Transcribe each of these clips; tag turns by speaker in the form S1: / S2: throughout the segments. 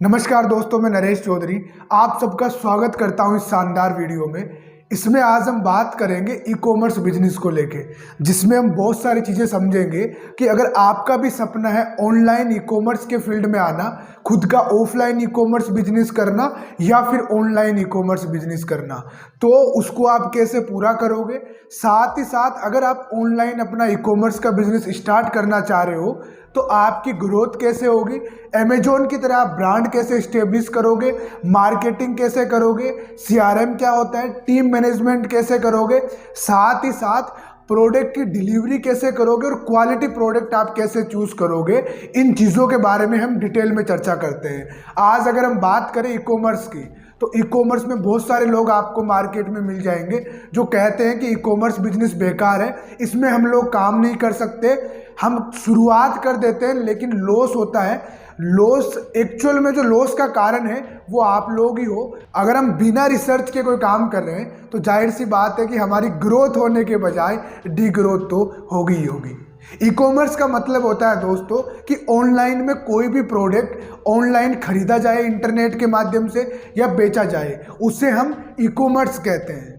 S1: नमस्कार दोस्तों, मैं नरेश चौधरी आप सबका स्वागत करता हूं इस शानदार वीडियो में। इसमें आज हम बात करेंगे ई कॉमर्स बिजनेस को लेके, जिसमें हम बहुत सारी चीज़ें समझेंगे कि अगर आपका भी सपना है ऑनलाइन ई कॉमर्स के फील्ड में आना, खुद का ऑफलाइन ई कॉमर्स बिजनेस करना या फिर ऑनलाइन ई कॉमर्स बिजनेस करना, तो उसको आप कैसे पूरा करोगे। साथ ही साथ अगर आप ऑनलाइन अपना ई कॉमर्स का बिजनेस स्टार्ट करना चाह रहे हो तो आपकी ग्रोथ कैसे होगी, अमेजोन की तरह आप ब्रांड कैसे स्टेब्लिश करोगे, मार्केटिंग कैसे करोगे, सीआरएम क्या होता है, टीम मैनेजमेंट कैसे करोगे, साथ ही साथ प्रोडक्ट की डिलीवरी कैसे करोगे और क्वालिटी प्रोडक्ट आप कैसे चूज करोगे, इन चीज़ों के बारे में हम डिटेल में चर्चा करते हैं। आज अगर हम बात करें ई कॉमर्स की, तो ई कॉमर्स में बहुत सारे लोग आपको मार्केट में मिल जाएंगे जो कहते हैं कि ई कॉमर्स बिजनेस बेकार है, इसमें हम लोग काम नहीं कर सकते। हम शुरुआत कर देते हैं लेकिन लॉस होता है। लॉस एक्चुअल में जो लॉस का कारण है वो आप लोग ही हो। अगर हम बिना रिसर्च के कोई काम कर रहे हैं तो जाहिर सी बात है कि हमारी ग्रोथ होने के बजाय डी ग्रोथ तो होगी ही होगी। ई कॉमर्स का मतलब होता है दोस्तों कि ऑनलाइन में कोई भी प्रोडक्ट ऑनलाइन खरीदा जाए इंटरनेट के माध्यम से या बेचा जाए, उसे हम ई कॉमर्स कहते हैं।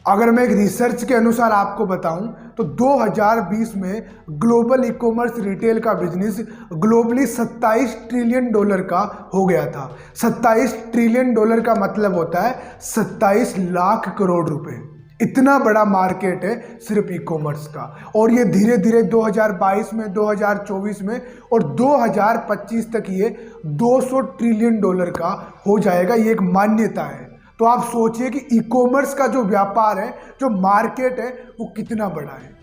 S1: अगर मैं एक रिसर्च के अनुसार आपको बताऊं तो 2020 में ग्लोबल ई कॉमर्स रिटेल का बिजनेस ग्लोबली 27 ट्रिलियन डॉलर का हो गया था। 27 ट्रिलियन डॉलर का मतलब होता है 27 लाख करोड़ रुपए। इतना बड़ा मार्केट है सिर्फ ई कॉमर्स का, और ये धीरे धीरे 2022 में, 2024 में और 2025 तक ये 200 ट्रिलियन डॉलर का हो जाएगा। ये एक मान्यता है। तो आप सोचिए कि ई कॉमर्स का जो व्यापार है, जो मार्केट है, वो कितना बड़ा है।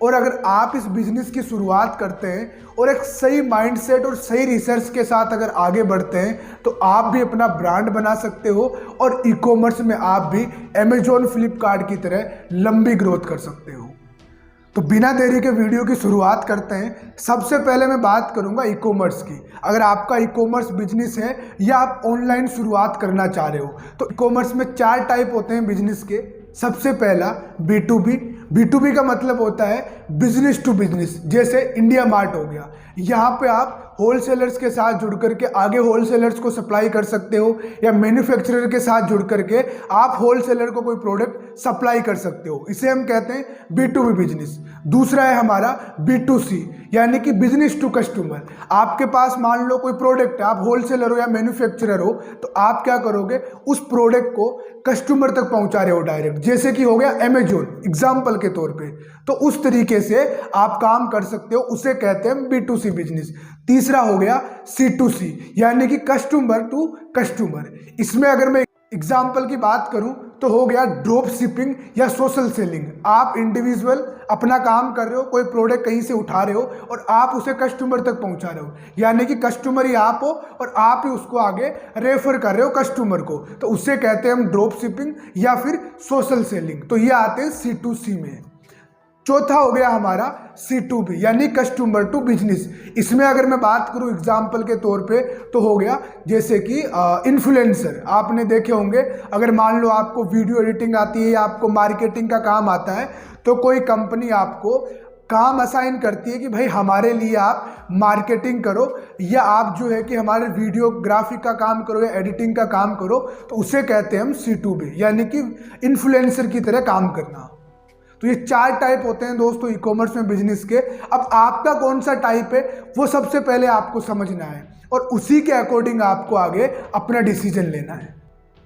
S1: और अगर आप इस बिजनेस की शुरुआत करते हैं और एक सही माइंडसेट और सही रिसर्च के साथ अगर आगे बढ़ते हैं तो आप भी अपना ब्रांड बना सकते हो और ई कॉमर्स में आप भी अमेजोन, फ्लिपकार्ट की तरह लंबी ग्रोथ कर सकते हो। तो बिना देरी के वीडियो की शुरुआत करते हैं। सबसे पहले मैं बात करूंगा ई कॉमर्स की। अगर आपका ई कॉमर्स बिजनेस है या आप ऑनलाइन शुरुआत करना चाह रहे हो तो ई कॉमर्स में 4 टाइप होते हैं बिजनेस के। सबसे पहला B2B। B2B का मतलब होता है बिजनेस टू बिजनेस, जैसे इंडिया मार्ट हो गया। यहाँ पे आप होलसेलर्स के साथ जुड़ करके आगे होलसेलर्स को सप्लाई कर सकते हो, या मैन्युफैक्चरर के साथ जुड़ करके आप होलसेलर को कोई प्रोडक्ट सप्लाई कर सकते हो। इसे हम कहते हैं B2B बिजनेस। दूसरा है हमारा B2C, यानी कि बिजनेस टू कस्टमर। आपके पास मान लो कोई प्रोडक्ट है, आप होलसेलर हो या मैन्युफैक्चरर हो, तो आप क्या करोगे, उस प्रोडक्ट को कस्टमर तक पहुंचा रहे हो डायरेक्ट, जैसे कि हो गया अमेजोन एग्जाम्पल के तौर पे। तो उस तरीके से आप काम कर सकते हो, उसे कहते हैं B2C बिजनेस। तीसरा हो गया C2C, यानी कि कस्टमर टू कस्टमर। इसमें अगर मैं एग्जाम्पल की बात करूं तो हो गया ड्रॉप शिपिंग या सोशल सेलिंग। आप इंडिविजुअल अपना काम कर रहे हो, कोई प्रोडक्ट कहीं से उठा रहे हो और आप उसे कस्टमर तक पहुंचा रहे हो, यानी कि कस्टमर ही आप हो और आप ही उसको आगे रेफर कर रहे हो कस्टमर को, तो उसे कहते हैं हम ड्रॉप शिपिंग या फिर सोशल सेलिंग। तो ये आते हैं C2C में। चौथा हो गया हमारा C2B, यानी कस्टमर टू बिजनेस। इसमें अगर मैं बात करूं एग्जाम्पल के तौर पे तो हो गया जैसे कि इन्फ्लुएंसर। आपने देखे होंगे, अगर मान लो आपको वीडियो एडिटिंग आती है या आपको मार्केटिंग का काम आता है, तो कोई कंपनी आपको काम असाइन करती है कि भाई हमारे लिए आप मार्केटिंग करो, या आप जो है कि हमारे वीडियोग्राफी का काम करो या एडिटिंग का काम करो, तो उसे कहते हैं हम C2B, यानी कि इन्फ्लुएंसर की तरह काम करना। तो ये 4 टाइप होते हैं दोस्तों ई कॉमर्स में बिजनेस के। अब आपका कौन सा टाइप है वो सबसे पहले आपको समझना है और उसी के अकॉर्डिंग आपको आगे अपना डिसीजन लेना है।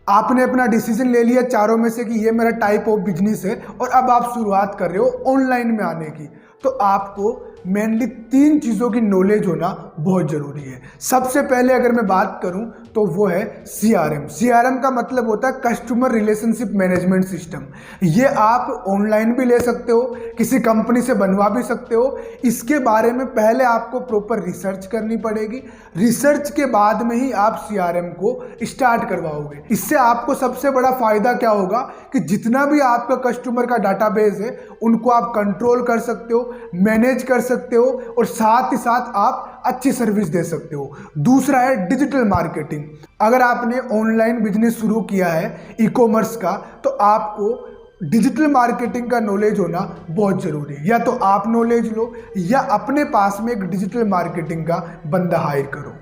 S1: आपने अपना डिसीजन ले लिया चारों में से कि ये मेरा टाइप ऑफ बिजनेस है और अब आप शुरुआत कर रहे हो ऑनलाइन में आने की, तो आपको मेनली 3 चीज़ों की नॉलेज होना बहुत ज़रूरी है। सबसे पहले अगर मैं बात करूं तो वो है CRM। CRM का मतलब होता है कस्टमर रिलेशनशिप मैनेजमेंट सिस्टम। ये आप ऑनलाइन भी ले सकते हो, किसी कंपनी से बनवा भी सकते हो। इसके बारे में पहले आपको प्रॉपर रिसर्च करनी पड़ेगी। रिसर्च के बाद में ही आप CRM को स्टार्ट करवाओगे। इससे आपको सबसे बड़ा फायदा क्या होगा कि जितना भी आपका कस्टमर का डाटाबेस है उनको आप कंट्रोल कर सकते हो, मैनेज कर सकते हो और साथ ही साथ आप अच्छी सर्विस दे सकते हो। दूसरा है डिजिटल मार्केटिंग। अगर आपने ऑनलाइन बिजनेस शुरू किया है ई कॉमर्स का, तो आपको डिजिटल मार्केटिंग का नॉलेज होना बहुत जरूरी है। या तो आप नॉलेज लो या अपने पास में एक डिजिटल मार्केटिंग का बंदा हायर करो।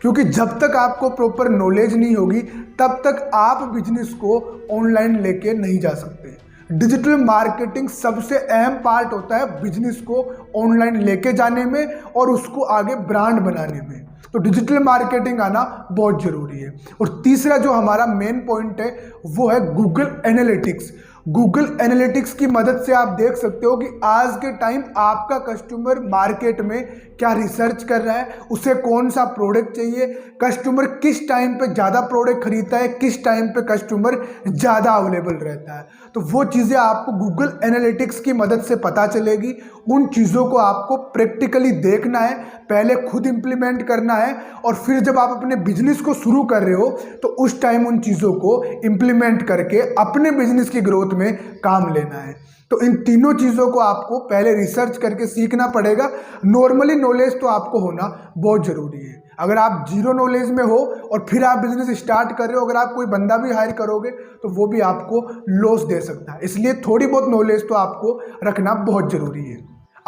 S1: क्योंकि जब तक आपको प्रॉपर नॉलेज नहीं होगी तब तक आप बिजनेस को ऑनलाइन लेके नहीं जा सकते। डिजिटल मार्केटिंग सबसे अहम पार्ट होता है बिजनेस को ऑनलाइन लेके जाने में और उसको आगे ब्रांड बनाने में। तो डिजिटल मार्केटिंग आना बहुत जरूरी है। और तीसरा जो हमारा मेन पॉइंट है वो है गूगल एनालिटिक्स। गूगल एनालिटिक्स की मदद से आप देख सकते हो कि आज के टाइम आपका कस्टमर मार्केट में क्या रिसर्च कर रहा है, उसे कौन सा प्रोडक्ट चाहिए, कस्टमर किस टाइम पे ज़्यादा प्रोडक्ट खरीदता है, किस टाइम पे कस्टमर ज़्यादा अवेलेबल रहता है। तो वो चीज़ें आपको गूगल एनालिटिक्स की मदद से पता चलेगी। उन चीज़ों को आपको प्रैक्टिकली देखना है, पहले खुद इंप्लीमेंट करना है और फिर जब आप अपने बिजनेस को शुरू कर रहे हो तो उस टाइम उन चीज़ों को इंप्लीमेंट करके अपने बिजनेस की ग्रोथ में काम लेना है। तो इन तीनों चीज़ों को आपको पहले रिसर्च करके सीखना पड़ेगा। नॉर्मली नॉलेज तो आपको होना बहुत ज़रूरी है। अगर आप जीरो नॉलेज में हो और फिर आप बिजनेस स्टार्ट कर रहे हो, अगर आप कोई बंदा भी हायर करोगे तो वो भी आपको लॉस दे सकता है। इसलिए थोड़ी बहुत नॉलेज तो आपको रखना बहुत ज़रूरी है।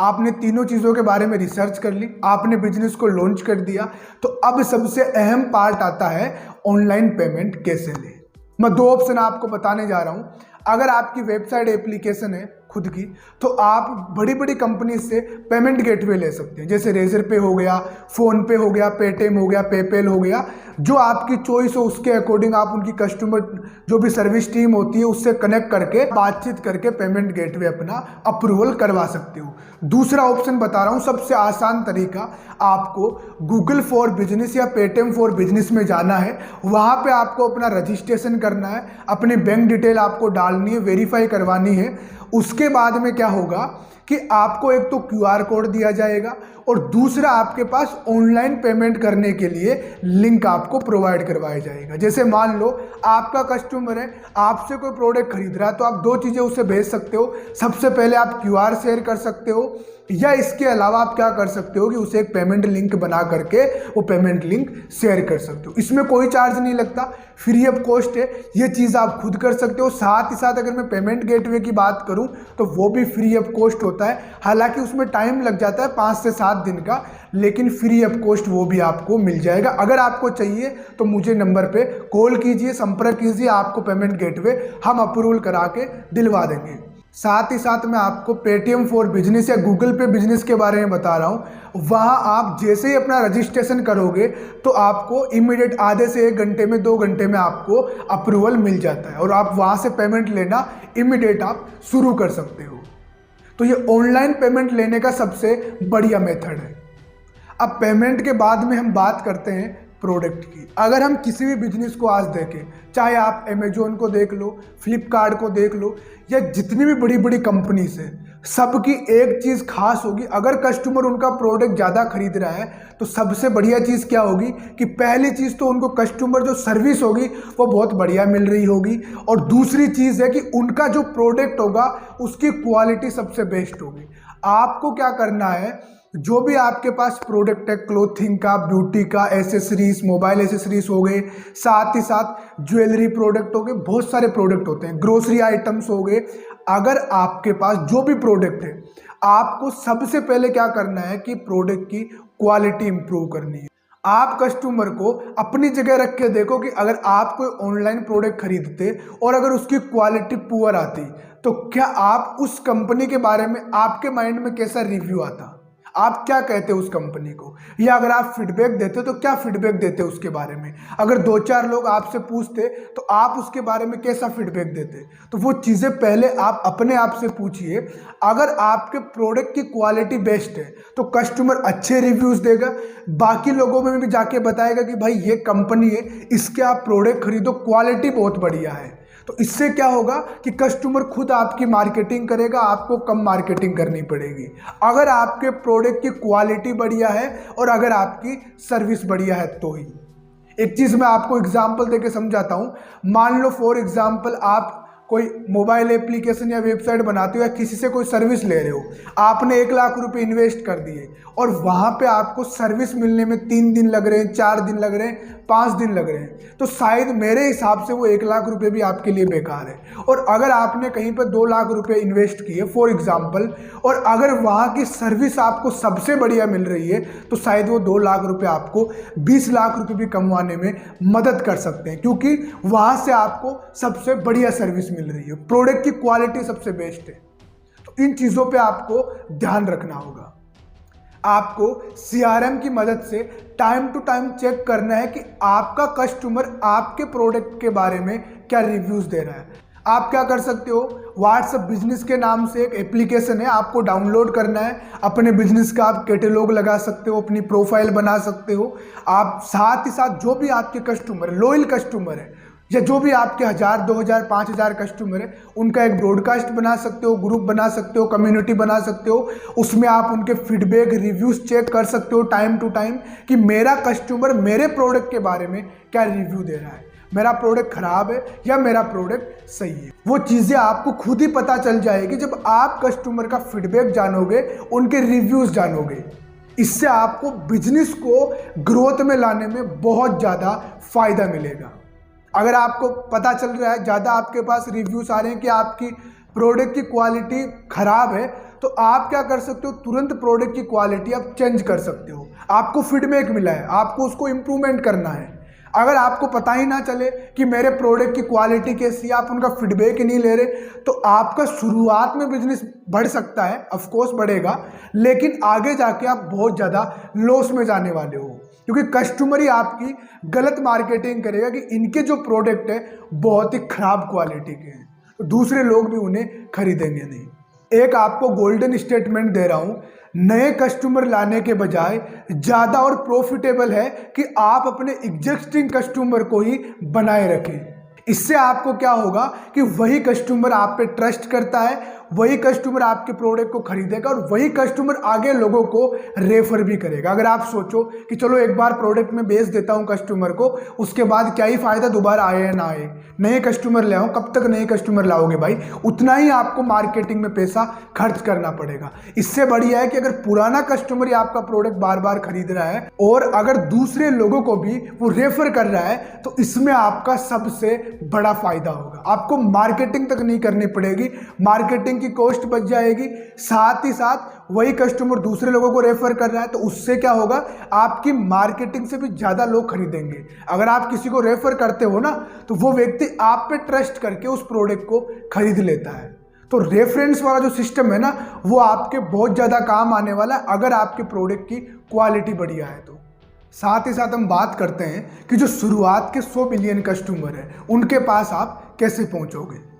S1: आपने तीनों चीज़ों के बारे में रिसर्च कर ली, आपने बिजनेस को लॉन्च कर दिया, तो अब सबसे अहम पार्ट आता है ऑनलाइन पेमेंट कैसे लें। मैं दो ऑप्शन आपको बताने जा रहा हूँ। अगर आपकी वेबसाइट एप्लीकेशन है खुद की तो आप बड़ी बड़ी कंपनी से पेमेंट गेटवे ले सकते हैं, जैसे रेजर पे हो गया, फ़ोन पे हो गया, पेटीएम हो गया, पेपैल हो गया। जो आपकी चॉइस हो उसके अकॉर्डिंग आप उनकी कस्टमर जो भी सर्विस टीम होती है उससे कनेक्ट करके बातचीत करके पेमेंट गेटवे अपना अप्रूवल करवा सकते हो। दूसरा ऑप्शन बता रहा हूँ, सबसे आसान तरीका, आपको गूगल फॉर बिजनेस या पेटीएम फॉर बिजनेस में जाना है। वहाँ पे आपको अपना रजिस्ट्रेशन करना है, अपनी बैंक डिटेल आपको डालनी है, वेरीफाई करवानी है। उसके बाद में क्या होगा कि आपको एक तो क्यूआर कोड दिया जाएगा और दूसरा आपके पास ऑनलाइन पेमेंट करने के लिए लिंक आपको प्रोवाइड करवाया जाएगा। जैसे मान लो आपका कस्टमर है, आपसे कोई प्रोडक्ट खरीद रहा है तो आप दो चीज़ें उसे भेज सकते हो। सबसे पहले आप क्यूआर शेयर कर सकते हो या इसके अलावा आप क्या कर सकते हो कि उसे एक पेमेंट लिंक बना करके वो पेमेंट लिंक शेयर कर सकते हो। इसमें कोई चार्ज नहीं लगता, फ्री ऑफ कॉस्ट है। ये चीज़ आप खुद कर सकते हो। साथ ही साथ अगर मैं पेमेंट गेटवे की बात करूं तो वो भी फ्री ऑफ कॉस्ट होता है। हालांकि उसमें टाइम लग जाता है 5 से 7 दिन का, लेकिन फ्री ऑफ कॉस्ट वो भी आपको मिल जाएगा। अगर आपको चाहिए तो मुझे नंबर पे कॉल कीजिए, संपर्क कीजिए, आपको पेमेंट गेटवे हम अप्रूवल करा के दिलवा देंगे। साथ ही साथ मैं आपको पेटीएम फॉर बिजनेस या गूगल पे बिजनेस के बारे में बता रहा हूँ। वहाँ आप जैसे ही अपना रजिस्ट्रेशन करोगे तो आपको इमीडिएट आधे से 1 घंटे में 2 घंटे में आपको अप्रूवल मिल जाता है और आप वहाँ से पेमेंट लेना इमीडिएट आप शुरू कर सकते हो। तो ये ऑनलाइन पेमेंट लेने का सबसे बढ़िया मेथड है। अब पेमेंट के बाद में हम बात करते हैं प्रोडक्ट की। अगर हम किसी भी बिजनेस को आज देखें, चाहे आप अमेजोन को देख लो, फ्लिपकार्ट को देख लो या जितनी भी बड़ी बड़ी कंपनीज है, सबकी एक चीज़ खास होगी। अगर कस्टमर उनका प्रोडक्ट ज़्यादा खरीद रहा है तो सबसे बढ़िया चीज़ क्या होगी कि पहली चीज़ तो उनको कस्टमर जो सर्विस होगी वो बहुत बढ़िया मिल रही होगी और दूसरी चीज़ है कि उनका जो प्रोडक्ट होगा उसकी क्वालिटी सबसे बेस्ट होगी। आपको क्या करना है, जो भी आपके पास प्रोडक्ट है, क्लोथिंग का, ब्यूटी का, एसेसरीज, मोबाइल एसेसरीज हो गए, साथ ही साथ ज्वेलरी प्रोडक्ट हो गए, बहुत सारे प्रोडक्ट होते हैं, ग्रोसरी आइटम्स हो गए। अगर आपके पास जो भी प्रोडक्ट है, आपको सबसे पहले क्या करना है कि प्रोडक्ट की क्वालिटी इंप्रूव करनी है। आप कस्टमर को अपनी जगह रख के देखो कि अगर आप कोई ऑनलाइन प्रोडक्ट खरीदते और अगर उसकी क्वालिटी पुअर आती तो क्या आप उस कंपनी के बारे में, आपके माइंड में कैसा रिव्यू आता, आप क्या कहते हो उस कंपनी को, या अगर आप फीडबैक देते तो क्या फीडबैक देते उसके बारे में। अगर 2-4 लोग आपसे पूछते तो आप उसके बारे में कैसा फीडबैक देते। तो वो चीज़ें पहले आप अपने आप से पूछिए। अगर आपके प्रोडक्ट की क्वालिटी बेस्ट है तो कस्टमर अच्छे रिव्यूज़ देगा, बाकी लोगों में भी जाके बताएगा कि भाई ये कंपनी है, इसके आप प्रोडक्ट खरीदो, क्वालिटी बहुत बढ़िया है। तो इससे क्या होगा कि कस्टमर खुद आपकी मार्केटिंग करेगा, आपको कम मार्केटिंग करनी पड़ेगी। अगर आपके प्रोडक्ट की क्वालिटी बढ़िया है और अगर आपकी सर्विस बढ़िया है तो ही। एक चीज़ मैं आपको एग्जांपल देके समझाता हूँ। मान लो फॉर एग्जांपल आप कोई मोबाइल एप्लीकेशन या वेबसाइट बनाते हो या किसी से कोई सर्विस ले रहे हो, आपने 1 लाख रुपए इन्वेस्ट कर दिए और वहाँ पे आपको सर्विस मिलने में 3 दिन लग रहे हैं, 4 दिन लग रहे हैं, 5 दिन लग रहे हैं, तो शायद मेरे हिसाब से वो 1 लाख रुपए भी आपके लिए बेकार है। और अगर आपने कहीं पर 2 लाख रुपए इन्वेस्ट किए फॉर एग्जाम्पल, और अगर वहाँ की सर्विस आपको सबसे बढ़िया मिल रही है, तो शायद वो 2 लाख रुपए आपको 20 लाख रुपए भी कमवाने में मदद कर सकते हैं, क्योंकि वहाँ से आपको सबसे बढ़िया सर्विस मिल रही है, प्रोडक्ट की क्वालिटी सबसे बेस्ट है। तो इन चीज़ों पे आपको ध्यान रखना होगा। आपको CRM की मदद से टाइम टू टाइम चेक करना है कि आपका कस्टमर आपके प्रोडक्ट के बारे में क्या रिव्यूज़ दे रहा है। आप क्या कर सकते हो, व्हाट्सएप बिजनेस के नाम से एक एप्लीकेशन है, आपको डाउनलोड करना है। अपने बिजनेस का आप कैटेलॉग लगा सकते हो, अपनी प्रोफाइल बना सकते हो। आप साथ ही साथ जो भी आपके कस्टमर लॉयल कस्टमर है या जो भी आपके 1000, 2000, 5000 कस्टमर है, उनका एक ब्रॉडकास्ट बना सकते हो, ग्रुप बना सकते हो, कम्युनिटी बना सकते हो। उसमें आप उनके फीडबैक रिव्यूज़ चेक कर सकते हो टाइम टू टाइम कि मेरा कस्टमर मेरे प्रोडक्ट के बारे में क्या रिव्यू दे रहा है, मेरा प्रोडक्ट खराब है या मेरा प्रोडक्ट सही है। वो चीज़ें आपको खुद ही पता चल जाएगी जब आप कस्टमर का फीडबैक जानोगे, उनके रिव्यूज़ जानोगे। इससे आपको बिजनेस को ग्रोथ में लाने में बहुत ज़्यादा फायदा मिलेगा। अगर आपको पता चल रहा है, ज़्यादा आपके पास रिव्यूज़ आ रहे हैं कि आपकी प्रोडक्ट की क्वालिटी ख़राब है, तो आप क्या कर सकते हो, तुरंत प्रोडक्ट की क्वालिटी आप चेंज कर सकते हो। आपको फीडबैक मिला है, आपको उसको इम्प्रूवमेंट करना है। अगर आपको पता ही ना चले कि मेरे प्रोडक्ट की क्वालिटी कैसी है, आप उनका फीडबैक ही नहीं ले रहे, तो आपका शुरुआत में बिजनेस बढ़ सकता है, ऑफ कोर्स बढ़ेगा, लेकिन आगे जाके आप बहुत ज़्यादा लॉस में जाने वाले हो, क्योंकि कस्टमर ही आपकी गलत मार्केटिंग करेगा कि इनके जो प्रोडक्ट है बहुत ही खराब क्वालिटी के हैं, तो दूसरे लोग भी उन्हें खरीदेंगे नहीं। एक आपको गोल्डन स्टेटमेंट दे रहा हूँ, नए कस्टमर लाने के बजाय ज़्यादा और प्रॉफिटेबल है कि आप अपने एग्जिस्टिंग कस्टमर को ही बनाए रखें। इससे आपको क्या होगा कि वही कस्टमर आप पे ट्रस्ट करता है, वही कस्टमर आपके प्रोडक्ट को खरीदेगा और वही कस्टमर आगे लोगों को रेफर भी करेगा। अगर आप सोचो कि चलो एक बार प्रोडक्ट में बेच देता हूं कस्टमर को, उसके बाद क्या ही फायदा, दोबारा आए या ना आए, नए कस्टमर ले आऊं, कब तक नए कस्टमर लाओगे भाई, उतना ही आपको मार्केटिंग में पैसा खर्च करना पड़ेगा। इससे बढ़िया है कि अगर पुराना कस्टमर ही आपका प्रोडक्ट बार बार खरीद रहा है और अगर दूसरे लोगों को भी वो रेफर कर रहा है, तो इसमें आपका सबसे बड़ा फायदा होगा। आपको मार्केटिंग तक नहीं करनी पड़ेगी, मार्केटिंग की कॉस्ट बच जाएगी, साथ ही साथ वही कस्टमर दूसरे लोगों को रेफर कर रहा है, तो उससे क्या होगा, आपकी मार्केटिंग से भी ज्यादा लोग खरीदेंगे। अगर आप किसी को रेफर करते हो ना, तो वो व्यक्ति आप पे ट्रस्ट करके उस प्रोडक्ट को खरीद लेता है। तो रेफरेंस वाला जो सिस्टम है ना, वो आपके बहुत ज्यादा काम आने वाला है अगर आपके प्रोडक्ट की क्वालिटी बढ़िया है तो। साथ ही साथ हम बात करते हैं कि जो शुरुआत के 100 मिलियन कस्टमर हैं, उनके पास आप कैसे पहुंचोगे।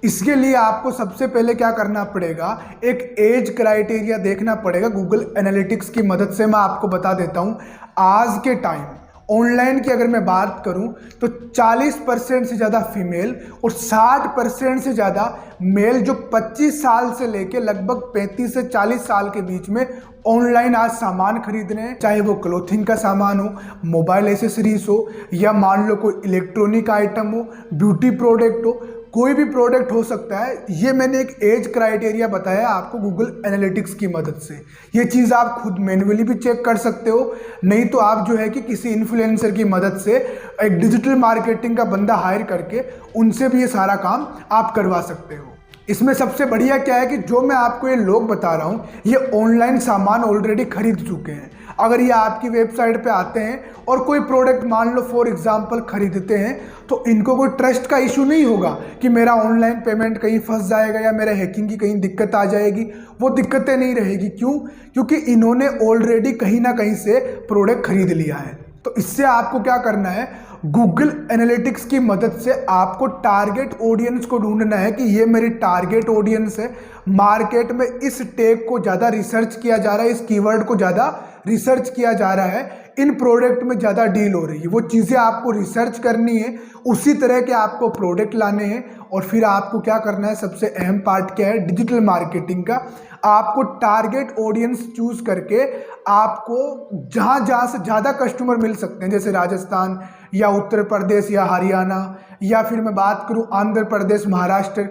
S1: इसके लिए आपको सबसे पहले क्या करना पड़ेगा, एक एज क्राइटेरिया देखना पड़ेगा। गूगल एनालिटिक्स की मदद से मैं आपको बता देता हूं, आज के टाइम ऑनलाइन की अगर मैं बात करूं तो 40% से ज़्यादा फीमेल और 60% से ज़्यादा मेल जो 25 साल से लेके लगभग 35 से 40 साल के बीच में ऑनलाइन आज सामान खरीद रहे हैं। चाहे वो क्लोथिंग का सामान हो, मोबाइल एसेसरीज हो, या मान लो कोई इलेक्ट्रॉनिक आइटम हो, ब्यूटी प्रोडक्ट हो, कोई भी प्रोडक्ट हो सकता है। ये मैंने एक एज क्राइटेरिया बताया आपको गूगल एनालिटिक्स की मदद से। ये चीज़ आप खुद मैन्युअली भी चेक कर सकते हो, नहीं तो आप जो है कि किसी इन्फ्लुएंसर की मदद से एक डिजिटल मार्केटिंग का बंदा हायर करके उनसे भी ये सारा काम आप करवा सकते हो। इसमें सबसे बढ़िया क्या है कि जो मैं आपको ये लोग बता रहा हूँ, ये ऑनलाइन सामान ऑलरेडी खरीद चुके हैं। अगर ये आपकी वेबसाइट पे आते हैं और कोई प्रोडक्ट मान लो फॉर एग्जांपल खरीदते हैं, तो इनको कोई ट्रस्ट का इशू नहीं होगा कि मेरा ऑनलाइन पेमेंट कहीं फंस जाएगा या मेरा हैकिंग की कहीं दिक्कत आ जाएगी। वो दिक्कतें नहीं रहेगी। क्यों? क्योंकि इन्होंने ऑलरेडी कहीं ना कहीं से प्रोडक्ट खरीद लिया है। तो इससे आपको क्या करना है, गूगल एनालिटिक्स की मदद से आपको टारगेट ऑडियंस को ढूंढना है कि ये मेरी टारगेट ऑडियंस है। मार्केट में इस टैग को ज़्यादा रिसर्च किया जा रहा है, इस कीवर्ड को ज़्यादा रिसर्च किया जा रहा है, इन प्रोडक्ट में ज़्यादा डील हो रही है। वो चीज़ें आपको रिसर्च करनी है, उसी तरह के आपको प्रोडक्ट लाने हैं और फिर आपको क्या करना है, सबसे अहम पार्ट क्या है, डिजिटल मार्केटिंग का। आपको टारगेट ऑडियंस चूज करके आपको जहां जहां से ज़्यादा कस्टमर मिल सकते हैं, जैसे राजस्थान या उत्तर प्रदेश या हरियाणा, या फिर मैं बात करूं आंध्र प्रदेश, महाराष्ट्र,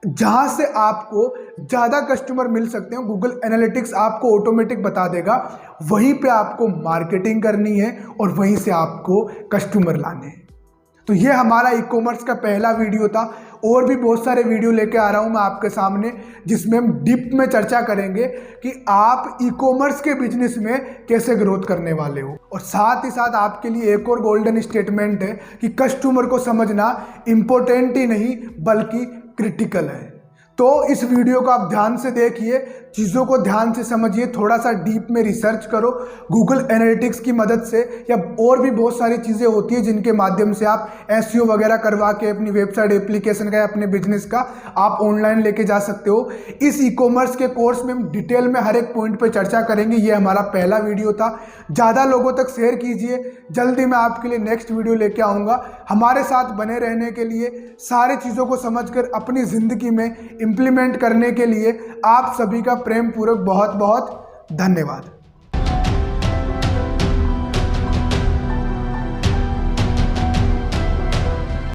S1: जहां से आपको ज़्यादा कस्टमर मिल सकते हैं, गूगल एनालिटिक्स आपको ऑटोमेटिक बता देगा। वहीं पे आपको मार्केटिंग करनी है और वहीं से आपको कस्टमर लाने हैं। तो ये हमारा ई कॉमर्स का पहला वीडियो था। और भी बहुत सारे वीडियो लेके आ रहा हूँ मैं आपके सामने, जिसमें हम डीप में चर्चा करेंगे कि आप ई कॉमर्स के बिजनेस में कैसे ग्रोथ करने वाले हो। और साथ ही साथ आपके लिए एक और गोल्डन स्टेटमेंट है कि कस्टमर को समझना इम्पोर्टेंट ही नहीं बल्कि क्रिटिकल है। तो इस वीडियो को आप ध्यान से देखिए, चीज़ों को ध्यान से समझिए, थोड़ा सा डीप में रिसर्च करो गूगल एनालिटिक्स की मदद से, या और भी बहुत सारी चीज़ें होती है जिनके माध्यम से आप एसईओ वगैरह करवा के अपनी वेबसाइट, एप्लीकेशन का या अपने बिजनेस का आप ऑनलाइन लेके जा सकते हो। इस ई कॉमर्स के कोर्स में हम डिटेल में हर एक पॉइंट पर चर्चा करेंगे। ये हमारा पहला वीडियो था। ज़्यादा लोगों तक शेयर कीजिए, जल्दी मैं आपके लिए नेक्स्ट वीडियो लेके आऊँगा। हमारे साथ बने रहने के लिए, सारी चीज़ों को समझकर अपनी ज़िंदगी में इम्प्लीमेंट करने के लिए आप सभी का प्रेम पूर्वक बहुत बहुत धन्यवाद।